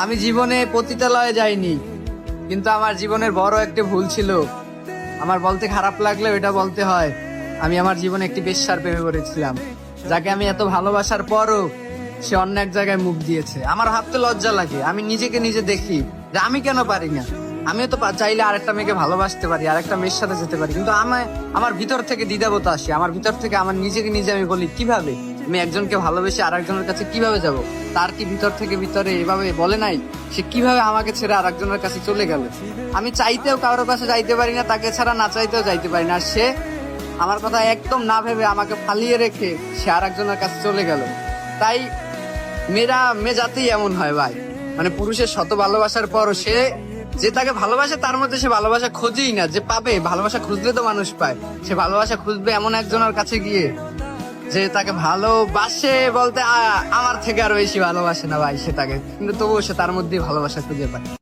আমি জীবনে পতিতালয়ে যাইনি, কিন্তু আমার জীবনের বড় একটা ভুল ছিল। আমার বলতে খারাপ লাগলেও এটা বলতে হয়, আমি আমার জীবনে একটি বেশ্যার প্রেমে পড়েছিলাম, যাকে আমি এত ভালোবাসার পরও সে অন্য এক জায়গায় মুখ দিয়েছে। আমার ভাবতে লজ্জা লাগে, আমি নিজেকে নিজে দেখি যে আমি কেন পারি না। আমিও তো চাইলে আরেকটা মেয়েকে ভালোবাসতে পারি, আরেকটা মেয়ের সাথে যেতে পারি, কিন্তু আমার ভিতর থেকে দ্বিধাবোধ আসে। আমার ভিতর থেকে আমার নিজেকে নিজে আমি বলি, কিভাবে আমি একজনকে ভালোবেসে আরেকজনের কাছে কিভাবে যাব? তার কি ভিতর থেকে ভিতরে এভাবে বলে নাই? সে কিভাবে আমাকে ছেড়ে আরেকজনের কাছে চলে গেল? আমি চাইতেও কারোর কাছে যাইতে পারি না, তাকে ছাড়া না চাইতেও যাইতে পারি না। আর সে আমার কথা একদম না ভেবে আমাকে ফালিয়ে রেখে সে আরেকজনের কাছে চলে গেল। তাই মেয়ে জাতেই এমন হয় ভাই, মানে পুরুষের শত ভালোবাসার পরও সে যে তাকে ভালোবাসে তার মধ্যে সে ভালোবাসা খোঁজেই না। যে পাবে, ভালোবাসা খুঁজলে তো মানুষ পায়, সে ভালোবাসা খুঁজবে এমন একজনের কাছে গিয়ে যে তাকে ভালোবাসে বলতে আমার থেকে আরো বেশি ভালোবাসে না ভাই সে তাকে, কিন্তু তবুও সে তার মধ্যেই ভালোবাসা খুঁজে পায়।